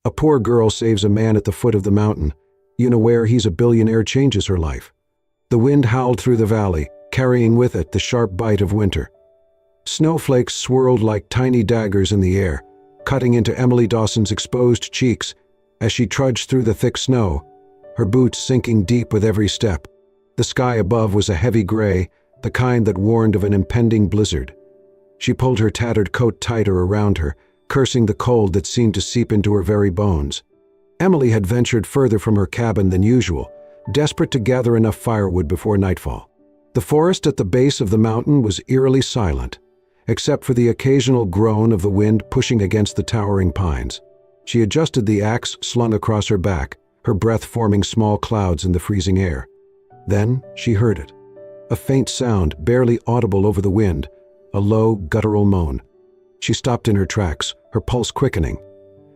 A poor girl saves a man at the foot of the mountain. Unaware he's a billionaire changes her life. The wind howled through the valley, carrying with it the sharp bite of winter. Snowflakes swirled like tiny daggers in the air, cutting into Emily Dawson's exposed cheeks as she trudged through the thick snow, her boots sinking deep with every step. The sky above was a heavy gray, the kind that warned of an impending blizzard. She pulled her tattered coat tighter around her, cursing the cold that seemed to seep into her very bones. Emily had ventured further from her cabin than usual, desperate to gather enough firewood before nightfall. The forest at the base of the mountain was eerily silent, except for the occasional groan of the wind pushing against the towering pines. She adjusted the axe slung across her back, her breath forming small clouds in the freezing air. Then she heard it. A faint sound, barely audible over the wind, a low, guttural moan. She stopped in her tracks, her pulse quickening.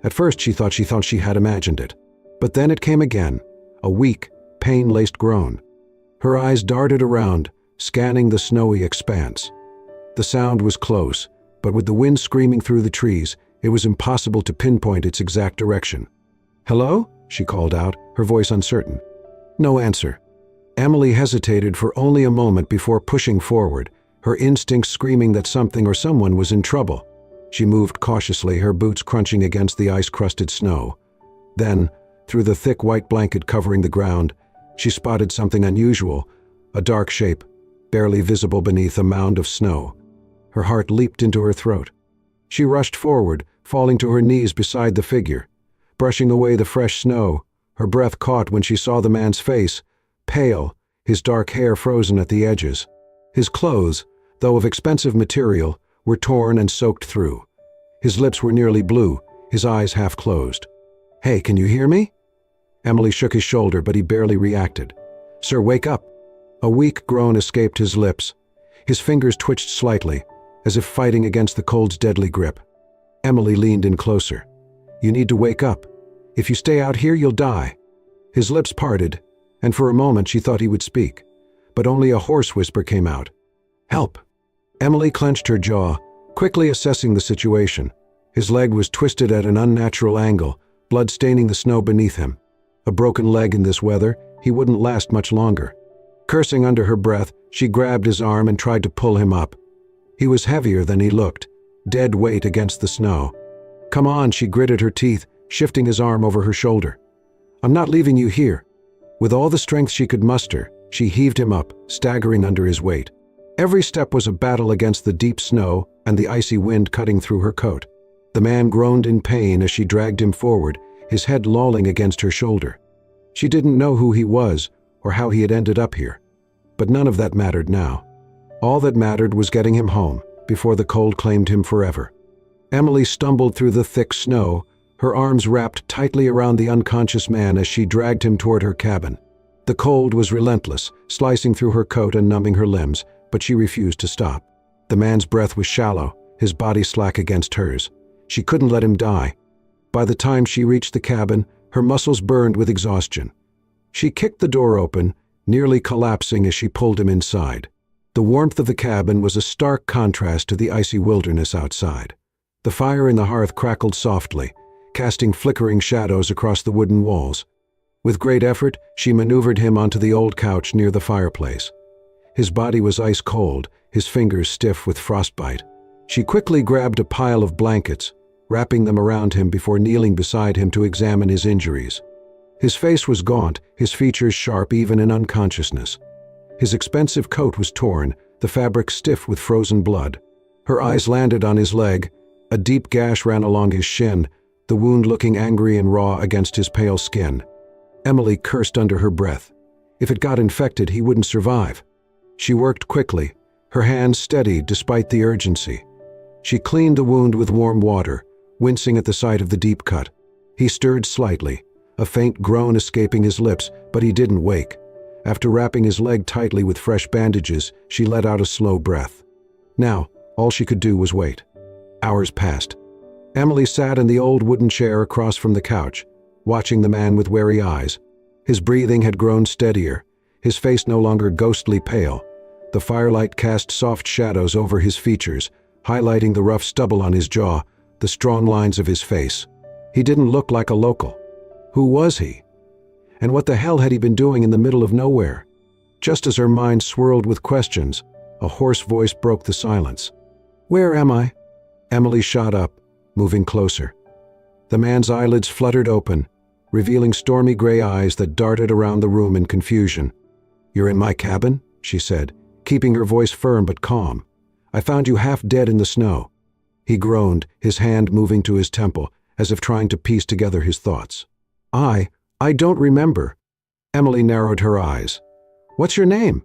At first she thought she had imagined it. But then it came again, a weak, pain-laced groan. Her eyes darted around, scanning the snowy expanse. The sound was close, but with the wind screaming through the trees, it was impossible to pinpoint its exact direction. "Hello?" she called out, her voice uncertain. No answer. Emily hesitated for only a moment before pushing forward, her instincts screaming that something or someone was in trouble. She moved cautiously, her boots crunching against the ice-crusted snow. Then, through the thick white blanket covering the ground, she spotted something unusual, a dark shape, barely visible beneath a mound of snow. Her heart leaped into her throat. She rushed forward, falling to her knees beside the figure. Brushing away the fresh snow, her breath caught when she saw the man's face, pale, his dark hair frozen at the edges. His clothes, though of expensive material, were torn and soaked through. His lips were nearly blue, his eyes half closed. "Hey, can you hear me?" Emily shook his shoulder, but he barely reacted. "Sir, wake up." A weak groan escaped his lips. His fingers twitched slightly, as if fighting against the cold's deadly grip. Emily leaned in closer. "You need to wake up. If you stay out here, you'll die." His lips parted, and for a moment she thought he would speak, but only a hoarse whisper came out. "Help!" Emily clenched her jaw, quickly assessing the situation. His leg was twisted at an unnatural angle, blood staining the snow beneath him. A broken leg in this weather, he wouldn't last much longer. Cursing under her breath, she grabbed his arm and tried to pull him up. He was heavier than he looked, dead weight against the snow. "Come on," she gritted her teeth, shifting his arm over her shoulder. "I'm not leaving you here." With all the strength she could muster, she heaved him up, staggering under his weight. Every step was a battle against the deep snow and the icy wind cutting through her coat. The man groaned in pain as she dragged him forward, his head lolling against her shoulder. She didn't know who he was or how he had ended up here, but none of that mattered now. All that mattered was getting him home before the cold claimed him forever. Emily stumbled through the thick snow, her arms wrapped tightly around the unconscious man as she dragged him toward her cabin. The cold was relentless, slicing through her coat and numbing her limbs, but she refused to stop. The man's breath was shallow, his body slack against hers. She couldn't let him die. By the time she reached the cabin, her muscles burned with exhaustion. She kicked the door open, nearly collapsing as she pulled him inside. The warmth of the cabin was a stark contrast to the icy wilderness outside. The fire in the hearth crackled softly, casting flickering shadows across the wooden walls. With great effort, she maneuvered him onto the old couch near the fireplace. His body was ice cold, his fingers stiff with frostbite. She quickly grabbed a pile of blankets, wrapping them around him before kneeling beside him to examine his injuries. His face was gaunt, his features sharp even in unconsciousness. His expensive coat was torn, the fabric stiff with frozen blood. Her eyes landed on his leg. A deep gash ran along his shin, the wound looking angry and raw against his pale skin. Emily cursed under her breath. If it got infected, he wouldn't survive. She worked quickly, her hands steady despite the urgency. She cleaned the wound with warm water, wincing at the sight of the deep cut. He stirred slightly, a faint groan escaping his lips, but he didn't wake. After wrapping his leg tightly with fresh bandages, she let out a slow breath. Now, all she could do was wait. Hours passed. Emily sat in the old wooden chair across from the couch, watching the man with wary eyes. His breathing had grown steadier, his face no longer ghostly pale. The firelight cast soft shadows over his features, highlighting the rough stubble on his jaw, the strong lines of his face. He didn't look like a local. Who was he? And what the hell had he been doing in the middle of nowhere? Just as her mind swirled with questions, a hoarse voice broke the silence. "Where am I?" Emily shot up, moving closer. The man's eyelids fluttered open, revealing stormy gray eyes that darted around the room in confusion. "You're in my cabin?" she said, keeping her voice firm but calm. "I found you half dead in the snow." He groaned, his hand moving to his temple, as if trying to piece together his thoughts. I don't remember." Emily narrowed her eyes. "What's your name?"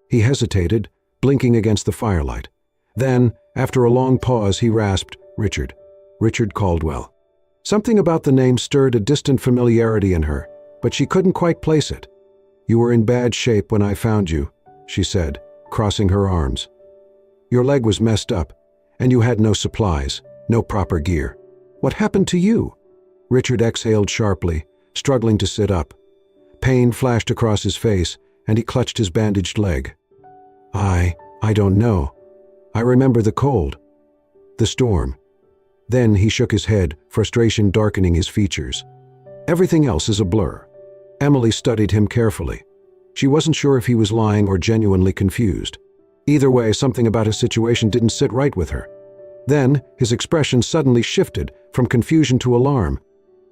He hesitated, blinking against the firelight. Then, after a long pause, he rasped, "Richard. Richard Caldwell." Something about the name stirred a distant familiarity in her, but she couldn't quite place it. "You were in bad shape when I found you," she said, crossing her arms. "Your leg was messed up, and you had no supplies, no proper gear. What happened to you?" Richard exhaled sharply, struggling to sit up. Pain flashed across his face, and he clutched his bandaged leg. I don't know. I remember the cold. The storm." Then he shook his head, frustration darkening his features. "Everything else is a blur." Emily studied him carefully. She wasn't sure if he was lying or genuinely confused. Either way, something about his situation didn't sit right with her. Then, his expression suddenly shifted from confusion to alarm.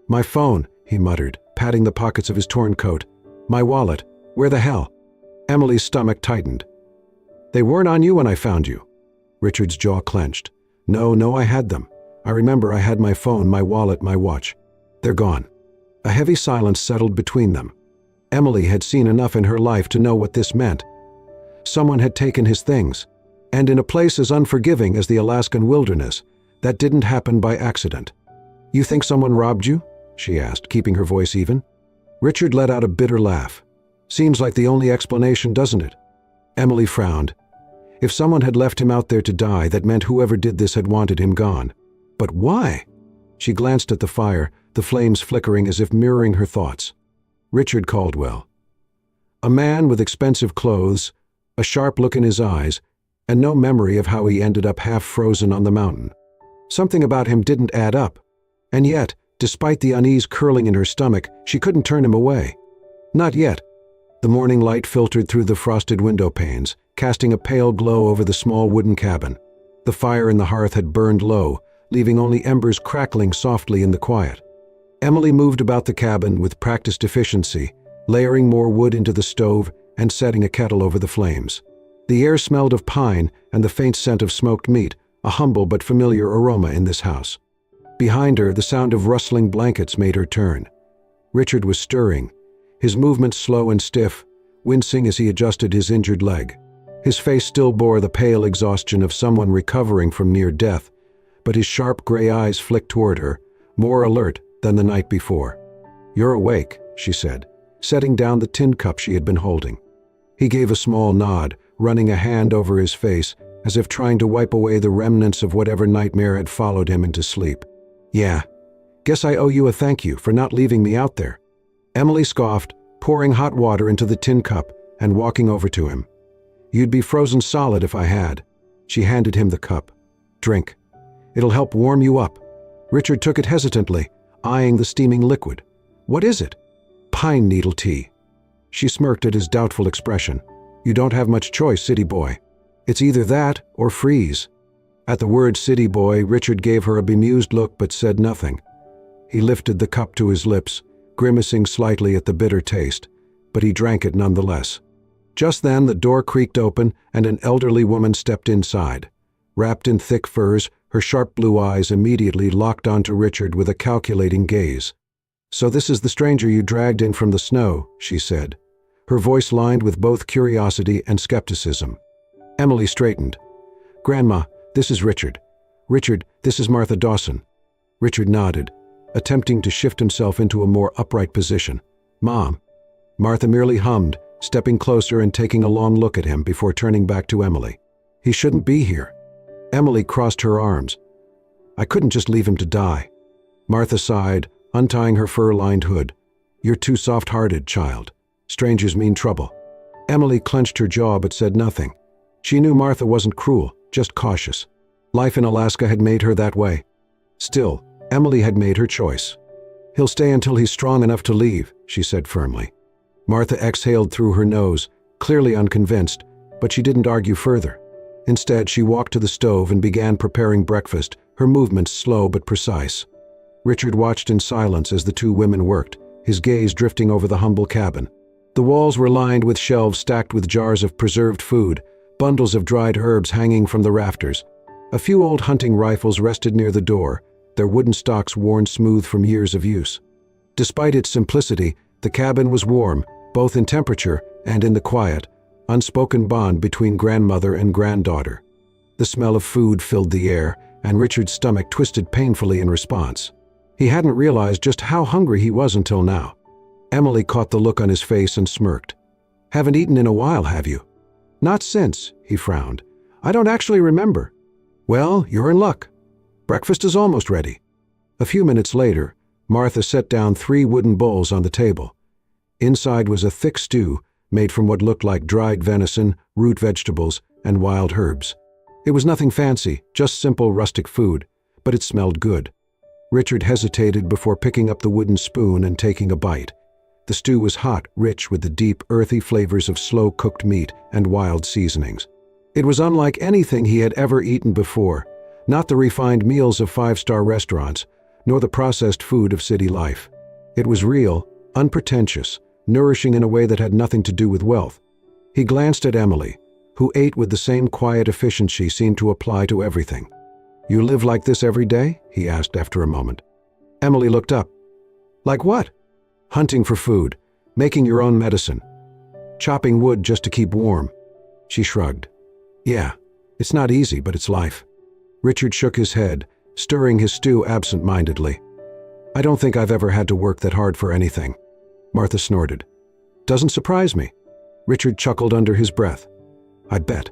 "My phone," he muttered, patting the pockets of his torn coat. "My wallet. Where the hell?" Emily's stomach tightened. "They weren't on you when I found you." Richard's jaw clenched. No, I had them. I remember I had my phone, my wallet, my watch. They're gone." A heavy silence settled between them. Emily had seen enough in her life to know what this meant. Someone had taken his things, and in a place as unforgiving as the Alaskan wilderness, that didn't happen by accident. "You think someone robbed you?" she asked, keeping her voice even. Richard let out a bitter laugh. "Seems like the only explanation, doesn't it?" Emily frowned. If someone had left him out there to die, that meant whoever did this had wanted him gone. But why? She glanced at the fire, the flames flickering as if mirroring her thoughts. Richard Caldwell. A man with expensive clothes, a sharp look in his eyes, and no memory of how he ended up half frozen on the mountain. Something about him didn't add up. And yet, despite the unease curling in her stomach, she couldn't turn him away. Not yet. The morning light filtered through the frosted window panes, casting a pale glow over the small wooden cabin. The fire in the hearth had burned low, leaving only embers crackling softly in the quiet. Emily moved about the cabin with practiced efficiency, layering more wood into the stove and setting a kettle over the flames. The air smelled of pine and the faint scent of smoked meat, a humble but familiar aroma in this house. Behind her, the sound of rustling blankets made her turn. Richard was stirring, his movements slow and stiff, wincing as he adjusted his injured leg. His face still bore the pale exhaustion of someone recovering from near death, but his sharp gray eyes flicked toward her, more alert than the night before. "You're awake," she said, setting down the tin cup she had been holding. He gave a small nod, running a hand over his face, as if trying to wipe away the remnants of whatever nightmare had followed him into sleep. "Yeah. Guess I owe you a thank you for not leaving me out there." Emily scoffed, pouring hot water into the tin cup and walking over to him. "You'd be frozen solid if I had." She handed him the cup. "Drink. It'll help warm you up." Richard took it hesitantly, eyeing the steaming liquid. "What is it?" "Pine needle tea." She smirked at his doubtful expression. "You don't have much choice, city boy. It's either that or freeze." At the word city boy, Richard gave her a bemused look but said nothing. He lifted the cup to his lips, grimacing slightly at the bitter taste, but he drank it nonetheless. Just then the door creaked open and an elderly woman stepped inside. Wrapped in thick furs, her sharp blue eyes immediately locked onto Richard with a calculating gaze. "So this is the stranger you dragged in from the snow," she said, her voice lined with both curiosity and skepticism. Emily straightened. "Grandma, this is Richard. Richard, this is Martha Dawson." Richard nodded, attempting to shift himself into a more upright position. "Mom." Martha merely hummed, stepping closer and taking a long look at him before turning back to Emily. "He shouldn't be here." Emily crossed her arms. "I couldn't just leave him to die." Martha sighed, untying her fur-lined hood. "You're too soft-hearted, child. Strangers mean trouble." Emily clenched her jaw but said nothing. She knew Martha wasn't cruel, just cautious. Life in Alaska had made her that way. Still, Emily had made her choice. "He'll stay until he's strong enough to leave," she said firmly. Martha exhaled through her nose, clearly unconvinced, but she didn't argue further. Instead, she walked to the stove and began preparing breakfast, her movements slow but precise. Richard watched in silence as the two women worked, his gaze drifting over the humble cabin. The walls were lined with shelves stacked with jars of preserved food, bundles of dried herbs hanging from the rafters. A few old hunting rifles rested near the door, their wooden stocks worn smooth from years of use. Despite its simplicity, the cabin was warm, both in temperature and in the quiet, unspoken bond between grandmother and granddaughter. The smell of food filled the air, and Richard's stomach twisted painfully in response. He hadn't realized just how hungry he was until now. Emily caught the look on his face and smirked. "Haven't eaten in a while, have you?" "Not since," he frowned. "I don't actually remember." "Well, you're in luck. Breakfast is almost ready." A few minutes later, Martha set down 3 wooden bowls on the table. Inside was a thick stew made from what looked like dried venison, root vegetables, and wild herbs. It was nothing fancy, just simple rustic food, but it smelled good. Richard hesitated before picking up the wooden spoon and taking a bite. The stew was hot, rich with the deep, earthy flavors of slow-cooked meat and wild seasonings. It was unlike anything he had ever eaten before, not the refined meals of 5-star restaurants, nor the processed food of city life. It was real, unpretentious, nourishing in a way that had nothing to do with wealth. He glanced at Emily, who ate with the same quiet efficiency seemed to apply to everything. "You live like this every day?" he asked after a moment. Emily looked up. "Like what?" "Hunting for food, making your own medicine, chopping wood just to keep warm." She shrugged. "Yeah, it's not easy, but it's life." Richard shook his head, stirring his stew absent-mindedly. "I don't think I've ever had to work that hard for anything." Martha snorted. "Doesn't surprise me." Richard chuckled under his breath. "I bet."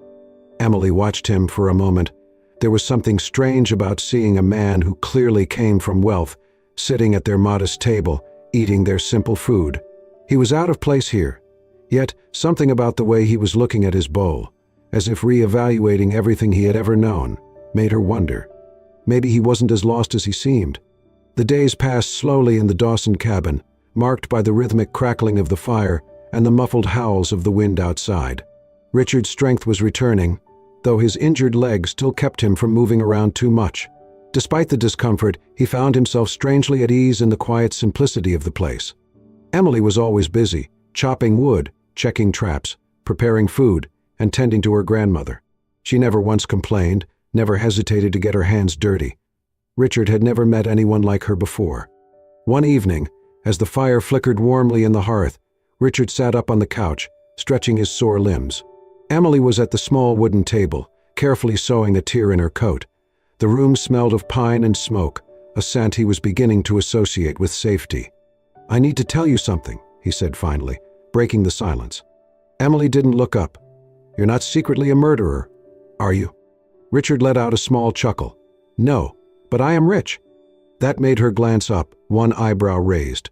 Emily watched him for a moment. There was something strange about seeing a man who clearly came from wealth, sitting at their modest table, eating their simple food. He was out of place here, yet something about the way he was looking at his bowl, as if re-evaluating everything he had ever known, made her wonder. Maybe he wasn't as lost as he seemed. The days passed slowly in the Dawson cabin, marked by the rhythmic crackling of the fire and the muffled howls of the wind outside. Richard's strength was returning, though his injured leg still kept him from moving around too much. Despite the discomfort, he found himself strangely at ease in the quiet simplicity of the place. Emily was always busy, chopping wood, checking traps, preparing food, and tending to her grandmother. She never once complained, never hesitated to get her hands dirty. Richard had never met anyone like her before. One evening, as the fire flickered warmly in the hearth, Richard sat up on the couch, stretching his sore limbs. Emily was at the small wooden table, carefully sewing a tear in her coat. The room smelled of pine and smoke, a scent he was beginning to associate with safety. "I need to tell you something," he said finally, breaking the silence. Emily didn't look up. "You're not secretly a murderer, are you?" Richard let out a small chuckle. "No, but I am rich." That made her glance up, one eyebrow raised.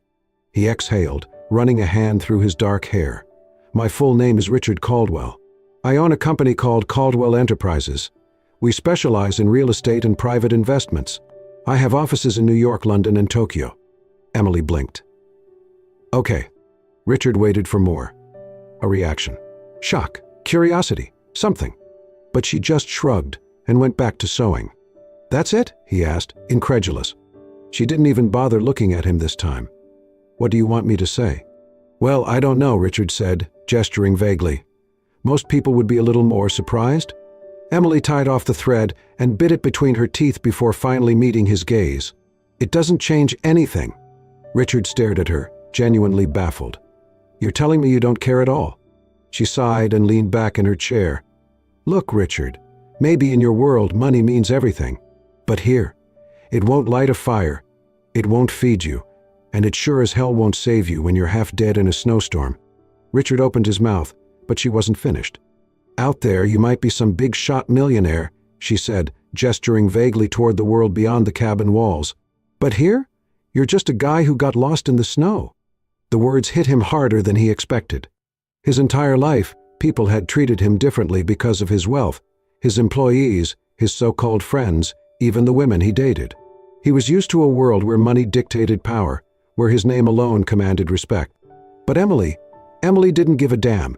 He exhaled, running a hand through his dark hair. "My full name is Richard Caldwell. I own a company called Caldwell Enterprises. We specialize in real estate and private investments. I have offices in New York, London, and Tokyo." Emily blinked. "Okay." Richard waited for more. A reaction. Shock, curiosity, something. But she just shrugged and went back to sewing. "That's it?" he asked, incredulous. She didn't even bother looking at him this time. "What do you want me to say?" "Well, I don't know," Richard said, gesturing vaguely. "Most people would be a little more surprised." Emily tied off the thread and bit it between her teeth before finally meeting his gaze. "It doesn't change anything." Richard stared at her, genuinely baffled. "You're telling me you don't care at all?" She sighed and leaned back in her chair. "Look, Richard, maybe in your world money means everything. But here, it won't light a fire, it won't feed you, and it sure as hell won't save you when you're half dead in a snowstorm." Richard opened his mouth, but she wasn't finished. "Out there, you might be some big-shot millionaire," she said, gesturing vaguely toward the world beyond the cabin walls. "But here, you're just a guy who got lost in the snow." The words hit him harder than he expected. His entire life, people had treated him differently because of his wealth, his employees, his so-called friends, even the women he dated. He was used to a world where money dictated power, where his name alone commanded respect. But Emily didn't give a damn.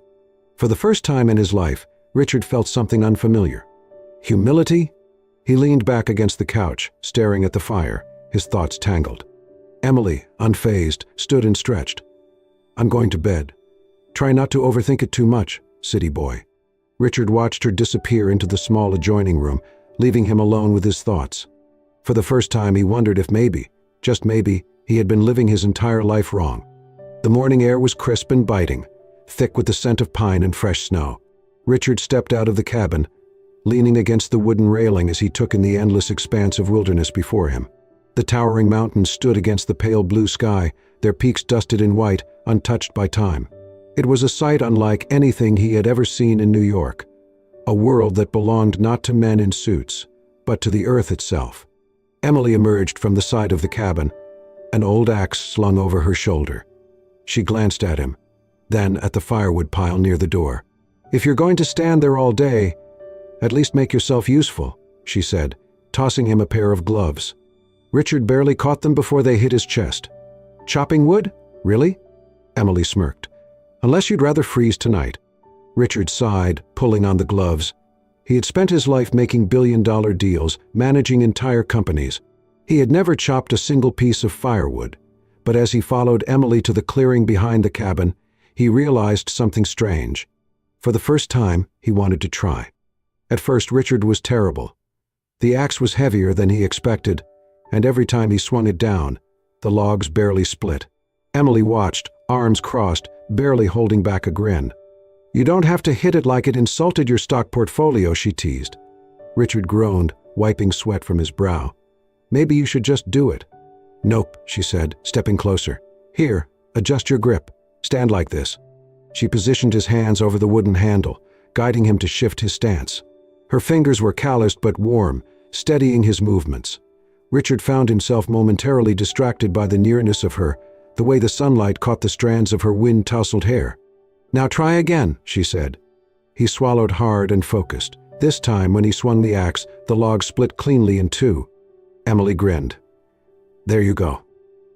For the first time in his life, Richard felt something unfamiliar. Humility? He leaned back against the couch, staring at the fire, his thoughts tangled. Emily, unfazed, stood and stretched. "I'm going to bed. Try not to overthink it too much, city boy." Richard watched her disappear into the small adjoining room, leaving him alone with his thoughts. For the first time, he wondered if maybe, just maybe, he had been living his entire life wrong. The morning air was crisp and biting, thick with the scent of pine and fresh snow. Richard stepped out of the cabin, leaning against the wooden railing as he took in the endless expanse of wilderness before him. The towering mountains stood against the pale blue sky, their peaks dusted in white, untouched by time. It was a sight unlike anything he had ever seen in New York, a world that belonged not to men in suits, but to the earth itself. Emily emerged from the side of the cabin, an old axe slung over her shoulder. She glanced at him, then at the firewood pile near the door. "If you're going to stand there all day, at least make yourself useful," she said, tossing him a pair of gloves. Richard barely caught them before they hit his chest. "Chopping wood? Really?" Emily smirked. "Unless you'd rather freeze tonight." Richard sighed, pulling on the gloves. He had spent his life making billion-dollar deals, managing entire companies. He had never chopped a single piece of firewood, but as he followed Emily to the clearing behind the cabin, he realized something strange. For the first time, he wanted to try. At first, Richard was terrible. The axe was heavier than he expected, and every time he swung it down, the logs barely split. Emily watched, arms crossed, barely holding back a grin. "You don't have to hit it like it insulted your stock portfolio," she teased. Richard groaned, wiping sweat from his brow. "Maybe you should just do it." "Nope," she said, stepping closer. "Here, adjust your grip. Stand like this." She positioned his hands over the wooden handle, guiding him to shift his stance. Her fingers were calloused but warm, steadying his movements. Richard found himself momentarily distracted by the nearness of her, the way the sunlight caught the strands of her wind-tousled hair. "Now try again," she said. He swallowed hard and focused. This time, when he swung the axe, the log split cleanly in two. Emily grinned. "There you go."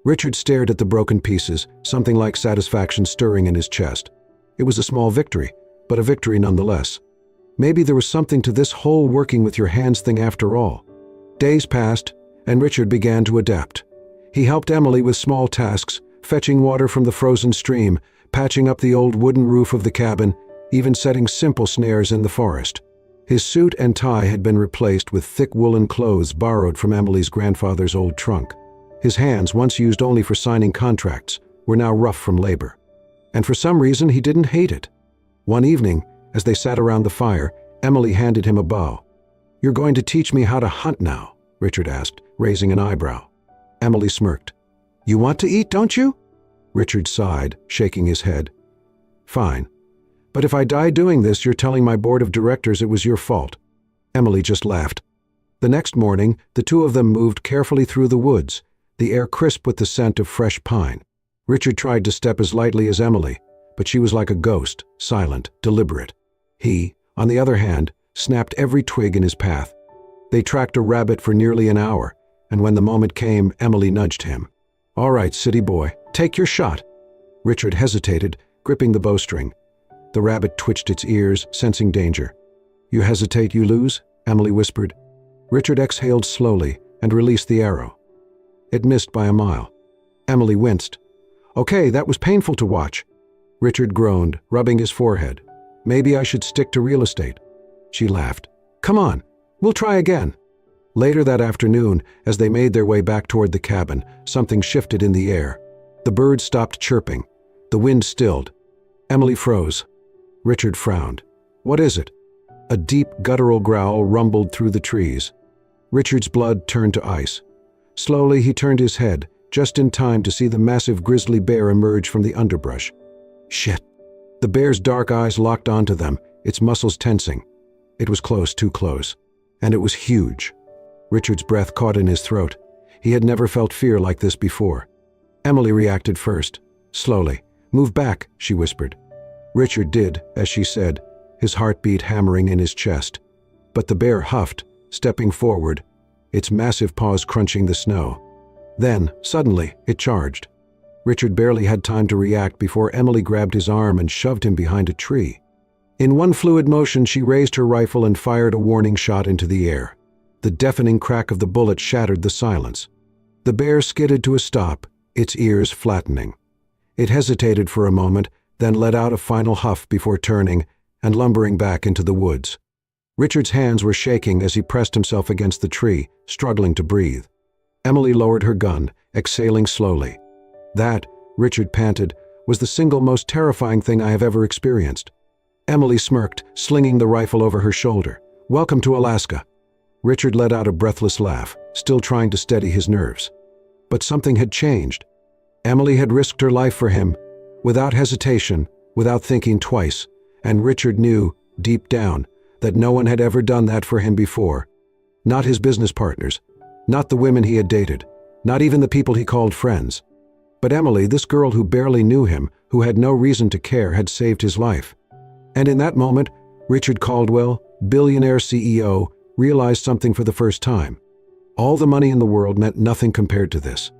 Richard stared at the broken pieces, something like satisfaction stirring in his chest. It was a small victory, but a victory nonetheless. Maybe there was something to this whole working with your hands thing after all. Days passed, and Richard began to adapt. He helped Emily with small tasks, fetching water from the frozen stream, patching up the old wooden roof of the cabin, even setting simple snares in the forest. His suit and tie had been replaced with thick woolen clothes borrowed from Emily's grandfather's old trunk. His hands, once used only for signing contracts, were now rough from labor. And for some reason, he didn't hate it. One evening, as they sat around the fire, Emily handed him a bow. "You're going to teach me how to hunt now?" Richard asked, raising an eyebrow. Emily smirked. "You want to eat, don't you?" Richard sighed, shaking his head. "Fine. But if I die doing this, you're telling my board of directors it was your fault." Emily just laughed. The next morning, the two of them moved carefully through the woods, the air crisp with the scent of fresh pine. Richard tried to step as lightly as Emily, but she was like a ghost, silent, deliberate. He, on the other hand, snapped every twig in his path. They tracked a rabbit for nearly an hour, and when the moment came, Emily nudged him. "All right, city boy, take your shot." Richard hesitated, gripping the bowstring. The rabbit twitched its ears, sensing danger. "You hesitate, you lose," Emily whispered. Richard exhaled slowly and released the arrow. It missed by a mile. Emily winced. "Okay, that was painful to watch." Richard groaned, rubbing his forehead. "Maybe I should stick to real estate." She laughed. "Come on, we'll try again." Later that afternoon, as they made their way back toward the cabin, something shifted in the air. The birds stopped chirping. The wind stilled. Emily froze. Richard frowned. "What is it?" A deep, guttural growl rumbled through the trees. Richard's blood turned to ice. Slowly, he turned his head, just in time to see the massive grizzly bear emerge from the underbrush. Shit. The bear's dark eyes locked onto them, its muscles tensing. It was close, too close. And it was huge. Richard's breath caught in his throat. He had never felt fear like this before. Emily reacted first. Slowly. "Move back," she whispered. Richard did, as she said, his heartbeat hammering in his chest. But the bear huffed, stepping forward. its massive paws crunching the snow. Then, suddenly, it charged. Richard barely had time to react before Emily grabbed his arm and shoved him behind a tree. In one fluid motion, she raised her rifle and fired a warning shot into the air. The deafening crack of the bullet shattered the silence. The bear skidded to a stop, its ears flattening. It hesitated for a moment, then let out a final huff before turning and lumbering back into the woods. Richard's hands were shaking as he pressed himself against the tree, struggling to breathe. Emily lowered her gun, exhaling slowly. That, Richard panted, was the single most terrifying thing I have ever experienced. Emily smirked, slinging the rifle over her shoulder. "Welcome to Alaska." Richard let out a breathless laugh, still trying to steady his nerves. But something had changed. Emily had risked her life for him, without hesitation, without thinking twice, and Richard knew, deep down, that no one had ever done that for him before. Not his business partners, not the women he had dated, not even the people he called friends. But Emily, this girl who barely knew him, who had no reason to care, had saved his life. And in that moment, Richard Caldwell, billionaire CEO, realized something for the first time. All the money in the world meant nothing compared to this.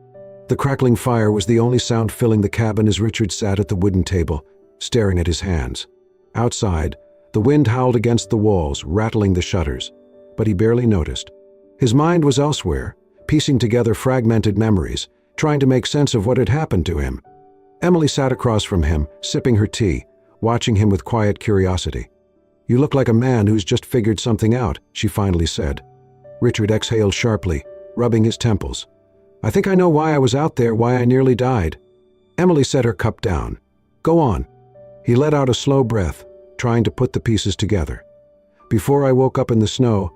The crackling fire was the only sound filling the cabin as Richard sat at the wooden table, staring at his hands. Outside, the wind howled against the walls, rattling the shutters, but he barely noticed. His mind was elsewhere, piecing together fragmented memories, trying to make sense of what had happened to him. Emily sat across from him, sipping her tea, watching him with quiet curiosity. "You look like a man who's just figured something out," she finally said. Richard exhaled sharply, rubbing his temples. "I think I know why I was out there, why I nearly died." Emily set her cup down. "Go on." He let out a slow breath, trying to put the pieces together. "Before I woke up in the snow,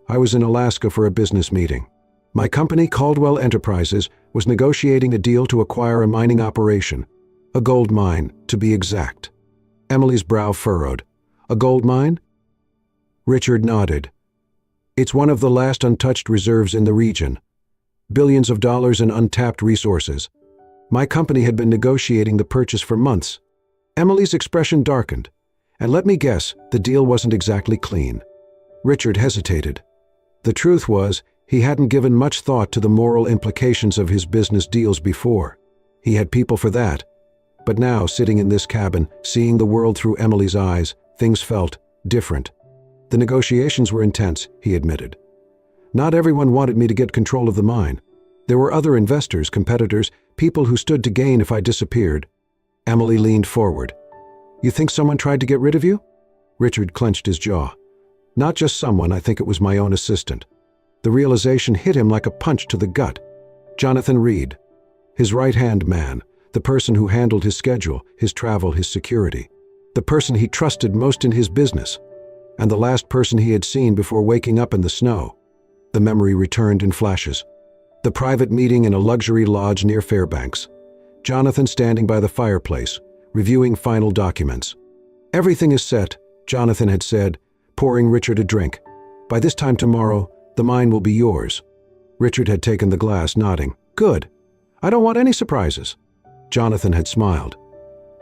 I was in Alaska for a business meeting. My company, Caldwell Enterprises, was negotiating a deal to acquire a mining operation. A gold mine, to be exact." Emily's brow furrowed. "A gold mine?" Richard nodded. "It's one of the last untouched reserves in the region. Billions of dollars in untapped resources. My company had been negotiating the purchase for months." Emily's expression darkened. "And let me guess, the deal wasn't exactly clean." Richard hesitated. The truth was, he hadn't given much thought to the moral implications of his business deals before. He had people for that. But now, sitting in this cabin, seeing the world through Emily's eyes, things felt different. "The negotiations were intense," he admitted. "Not everyone wanted me to get control of the mine. There were other investors, competitors, people who stood to gain if I disappeared." Emily leaned forward. "You think someone tried to get rid of you?" Richard clenched his jaw. "Not just someone, I think it was my own assistant." The realization hit him like a punch to the gut. Jonathan Reed, his right-hand man, the person who handled his schedule, his travel, his security, the person he trusted most in his business, and the last person he had seen before waking up in the snow. The memory returned in flashes. The private meeting in a luxury lodge near Fairbanks. Jonathan standing by the fireplace, reviewing final documents. "Everything is set," Jonathan had said, pouring Richard a drink. "By this time tomorrow, the mine will be yours." Richard had taken the glass, nodding. "Good. I don't want any surprises." Jonathan had smiled.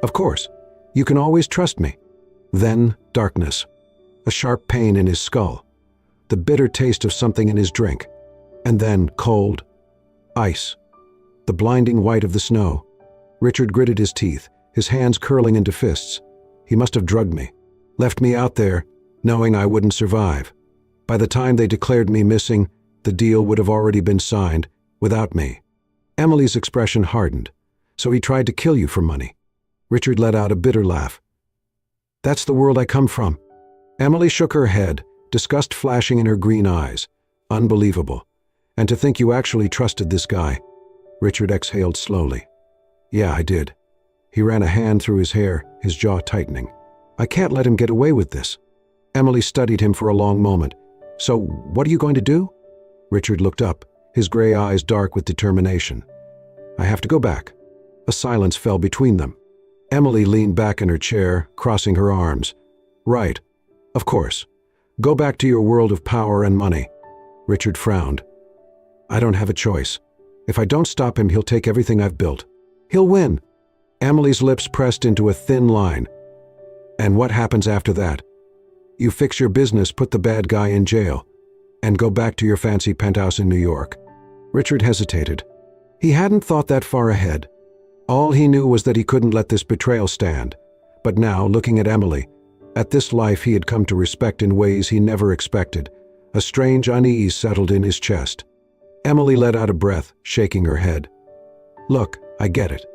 "Of course. You can always trust me." Then darkness. A sharp pain in his skull. The bitter taste of something in his drink. And then cold. Ice. The blinding white of the snow. Richard gritted his teeth, his hands curling into fists. He must have drugged me. Left me out there, knowing I wouldn't survive. By the time they declared me missing, the deal would have already been signed, without me. Emily's expression hardened. "So he tried to kill you for money." Richard let out a bitter laugh. "That's the world I come from." Emily shook her head, disgust flashing in her green eyes. "Unbelievable. And to think you actually trusted this guy." Richard exhaled slowly. "Yeah, I did." He ran a hand through his hair, his jaw tightening. "I can't let him get away with this." Emily studied him for a long moment. "So, what are you going to do?" Richard looked up, his gray eyes dark with determination. "I have to go back." A silence fell between them. Emily leaned back in her chair, crossing her arms. "Right. Of course. Go back to your world of power and money." Richard frowned. "I don't have a choice. If I don't stop him, he'll take everything I've built. He'll win." Emily's lips pressed into a thin line. "And what happens after that?" "You fix your business, put the bad guy in jail." And go back to your fancy penthouse in New York. Richard hesitated. He hadn't thought that far ahead. All he knew was that he couldn't let this betrayal stand. But now, looking at Emily, at this life he had come to respect in ways he never expected, a strange unease settled in his chest. Emily let out a breath, shaking her head. Look, I get it.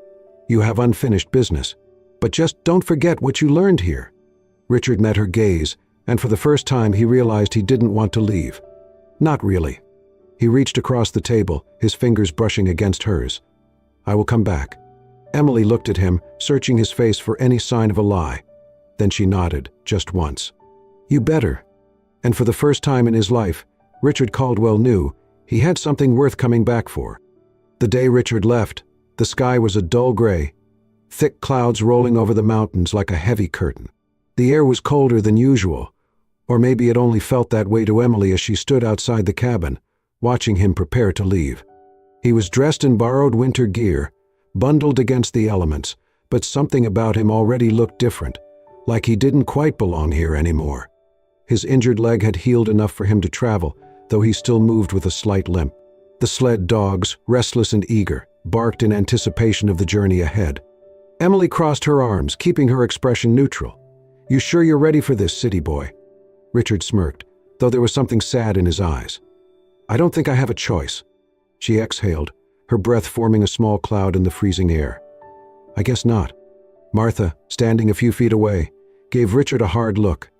You have unfinished business. But just don't forget what you learned here. Richard met her gaze, and for the first time he realized he didn't want to leave. Not really. He reached across the table, his fingers brushing against hers. I will come back. Emily looked at him, searching his face for any sign of a lie. Then she nodded, just once. You better. And for the first time in his life, Richard Caldwell knew he had something worth coming back for. The day Richard left, the sky was a dull gray, thick clouds rolling over the mountains like a heavy curtain. The air was colder than usual, or maybe it only felt that way to Emily as she stood outside the cabin, watching him prepare to leave. He was dressed in borrowed winter gear, bundled against the elements, but something about him already looked different, like he didn't quite belong here anymore. His injured leg had healed enough for him to travel, though he still moved with a slight limp. The sled dogs, restless and eager, barked in anticipation of the journey ahead. Emily crossed her arms, keeping her expression neutral. You sure you're ready for this, city boy? Richard smirked, though there was something sad in his eyes. I don't think I have a choice. She exhaled, her breath forming a small cloud in the freezing air. I guess not. Martha, standing a few feet away, gave Richard a hard look.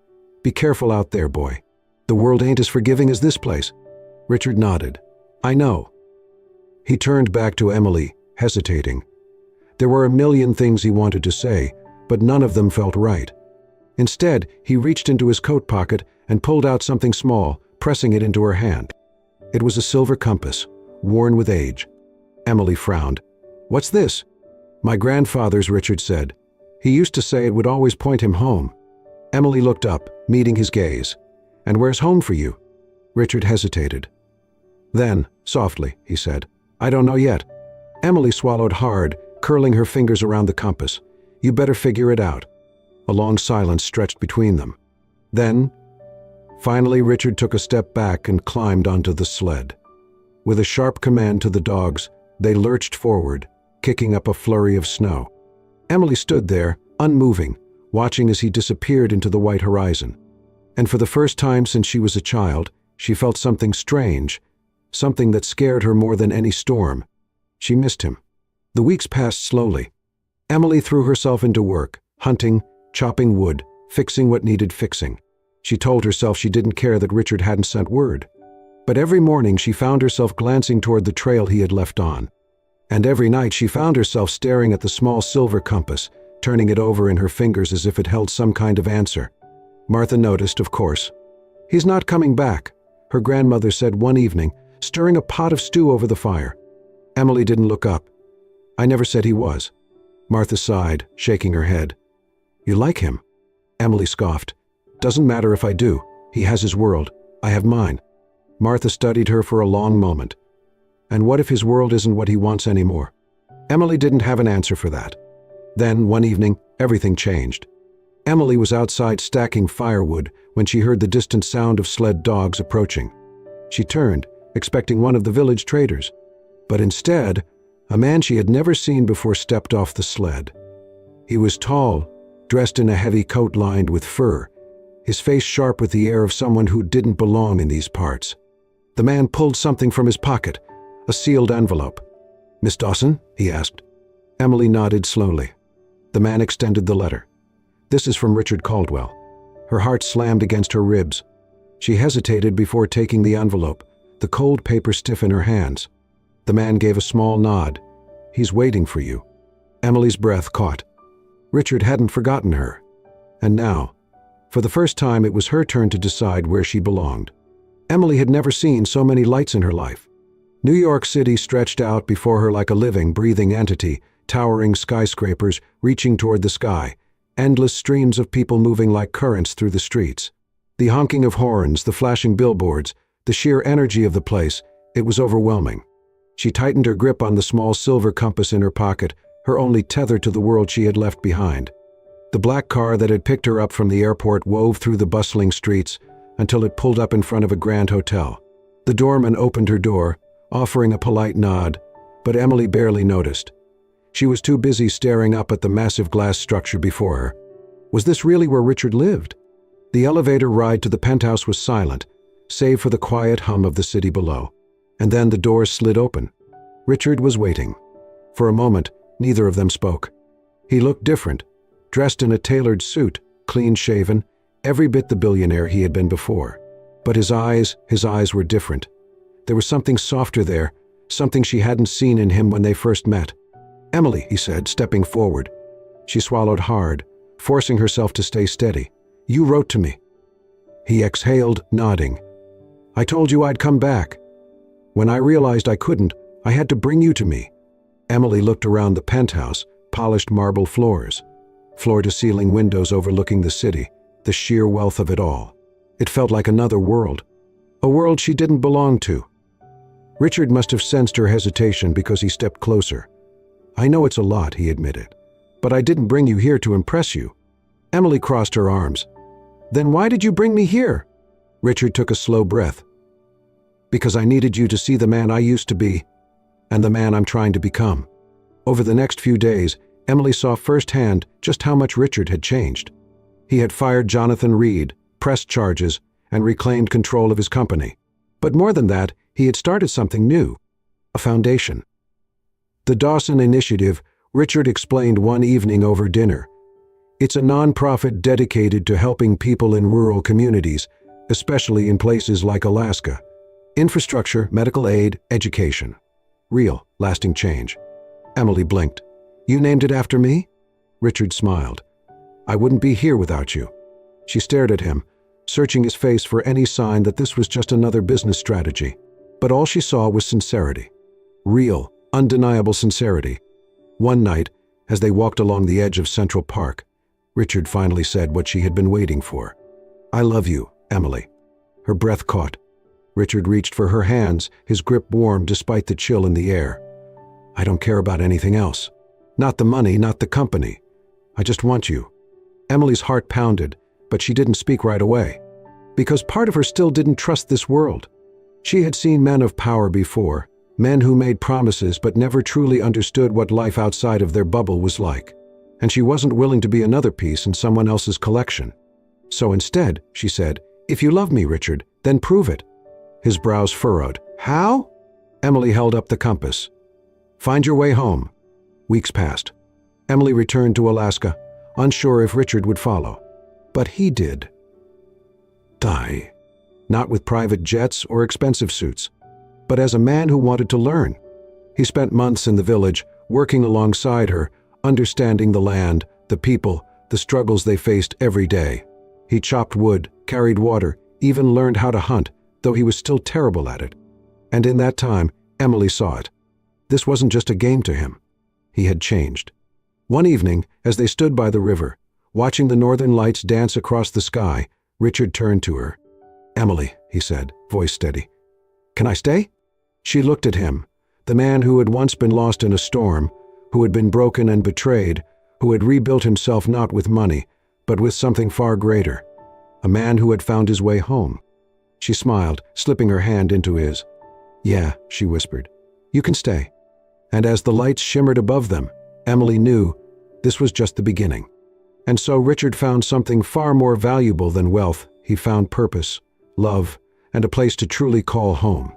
Be careful out there, boy. The world ain't as forgiving as this place. Richard nodded. I know. He turned back to Emily, hesitating. There were a million things he wanted to say, but none of them felt right. Instead, he reached into his coat pocket and pulled out something small, pressing it into her hand. It was a silver compass, worn with age. Emily frowned. What's this? My grandfather's, Richard said. He used to say it would always point him home. Emily looked up, meeting his gaze. And where's home for you? Richard hesitated. Then, softly, he said, I don't know yet. Emily swallowed hard, curling her fingers around the compass. You better figure it out. A long silence stretched between them. Then, finally, Richard took a step back and climbed onto the sled. With a sharp command to the dogs, they lurched forward, kicking up a flurry of snow. Emily stood there, unmoving, watching as he disappeared into the white horizon. And for the first time since she was a child, she felt something strange, something that scared her more than any storm. She missed him. The weeks passed slowly. Emily threw herself into work, hunting, chopping wood, fixing what needed fixing. She told herself she didn't care that Richard hadn't sent word. But every morning she found herself glancing toward the trail he had left on. And every night she found herself staring at the small silver compass, turning it over in her fingers as if it held some kind of answer. Martha noticed, of course. He's not coming back, her grandmother said one evening, stirring a pot of stew over the fire. Emily didn't look up. I never said he was. Martha sighed, shaking her head. You like him? Emily scoffed. Doesn't matter if I do. He has his world. I have mine. Martha studied her for a long moment. And what if his world isn't what he wants anymore? Emily didn't have an answer for that. Then, one evening, everything changed. Emily was outside stacking firewood when she heard the distant sound of sled dogs approaching. She turned, expecting one of the village traders. But instead, a man she had never seen before stepped off the sled. He was tall, dressed in a heavy coat lined with fur, his face sharp with the air of someone who didn't belong in these parts. The man pulled something from his pocket, a sealed envelope. Miss Dawson? He asked. Emily nodded slowly. The man extended the letter. This is from Richard Caldwell. Her heart slammed against her ribs. She hesitated before taking the envelope, the cold paper stiff in her hands. The man gave a small nod. He's waiting for you. Emily's breath caught. Richard hadn't forgotten her. And now, for the first time, it was her turn to decide where she belonged. Emily had never seen so many lights in her life. New York City stretched out before her like a living, breathing entity, towering skyscrapers reaching toward the sky, endless streams of people moving like currents through the streets. The honking of horns, the flashing billboards, the sheer energy of the place, it was overwhelming. She tightened her grip on the small silver compass in her pocket, her only tether to the world she had left behind. The black car that had picked her up from the airport wove through the bustling streets, until it pulled up in front of a grand hotel. The doorman opened her door, offering a polite nod, but Emily barely noticed. She was too busy staring up at the massive glass structure before her. Was this really where Richard lived? The elevator ride to the penthouse was silent, save for the quiet hum of the city below. And then the doors slid open. Richard was waiting. For a moment, neither of them spoke. He looked different, dressed in a tailored suit, clean-shaven, every bit the billionaire he had been before. But his eyes were different. There was something softer there, something she hadn't seen in him when they first met. "Emily," he said, stepping forward. She swallowed hard, forcing herself to stay steady. "You wrote to me." He exhaled, nodding. "I told you I'd come back. When I realized I couldn't, I had to bring you to me." Emily looked around the penthouse, polished marble floors, floor-to-ceiling windows overlooking the city, the sheer wealth of it all. It felt like another world, a world she didn't belong to. Richard must have sensed her hesitation because he stepped closer. "I know it's a lot," he admitted, "but I didn't bring you here to impress you." Emily crossed her arms. "Then why did you bring me here?" Richard took a slow breath. "Because I needed you to see the man I used to be, and the man I'm trying to become." Over the next few days, Emily saw firsthand just how much Richard had changed. He had fired Jonathan Reed, pressed charges, and reclaimed control of his company. But more than that, he had started something new, a foundation. The Dawson Initiative, Richard explained one evening over dinner. It's a nonprofit dedicated to helping people in rural communities, especially in places like Alaska. Infrastructure, medical aid, education. Real, lasting change. Emily blinked. "You named it after me?" Richard smiled. "I wouldn't be here without you." She stared at him, searching his face for any sign that this was just another business strategy. But all she saw was sincerity. Real, undeniable sincerity. One night, as they walked along the edge of Central Park, Richard finally said what she had been waiting for. "I love you, Emily." Her breath caught. Richard reached for her hands, his grip warm despite the chill in the air. "I don't care about anything else. Not the money, not the company. I just want you." Emily's heart pounded, but she didn't speak right away. Because part of her still didn't trust this world. She had seen men of power before, men who made promises but never truly understood what life outside of their bubble was like. And she wasn't willing to be another piece in someone else's collection. So instead, she said, "If you love me, Richard, then prove it." His brows furrowed. "How?" Emily held up the compass. "Find your way home." Weeks passed. Emily returned to Alaska, unsure if Richard would follow. But he did. Die. Not with private jets or expensive suits, but as a man who wanted to learn. He spent months in the village, working alongside her, understanding the land, the people, the struggles they faced every day. He chopped wood, carried water, even learned how to hunt, though he was still terrible at it. And in that time, Emily saw it. This wasn't just a game to him. He had changed. One evening, as they stood by the river, watching the northern lights dance across the sky, Richard turned to her. "Emily," he said, voice steady. "Can I stay?" She looked at him, the man who had once been lost in a storm, who had been broken and betrayed, who had rebuilt himself not with money, but with something far greater. A man who had found his way home. She smiled, slipping her hand into his. "Yeah," she whispered. "You can stay." And as the lights shimmered above them, Emily knew this was just the beginning. And so Richard found something far more valuable than wealth. He found purpose, love, and a place to truly call home.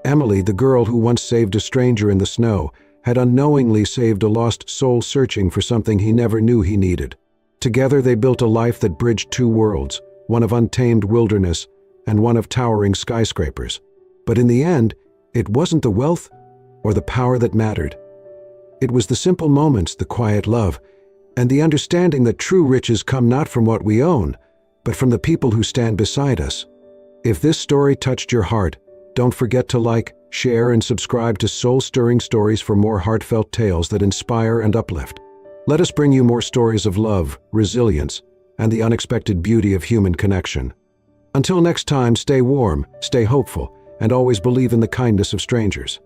Emily, the girl who once saved a stranger in the snow, had unknowingly saved a lost soul searching for something he never knew he needed. Together they built a life that bridged two worlds, one of untamed wilderness and one of towering skyscrapers. But in the end, it wasn't the wealth or the power that mattered. It was the simple moments, the quiet love, and the understanding that true riches come not from what we own, but from the people who stand beside us. If this story touched your heart, don't forget to like, share, and subscribe to Soul-Stirring Stories for more heartfelt tales that inspire and uplift. Let us bring you more stories of love, resilience, and the unexpected beauty of human connection. Until next time, stay warm, stay hopeful, and always believe in the kindness of strangers.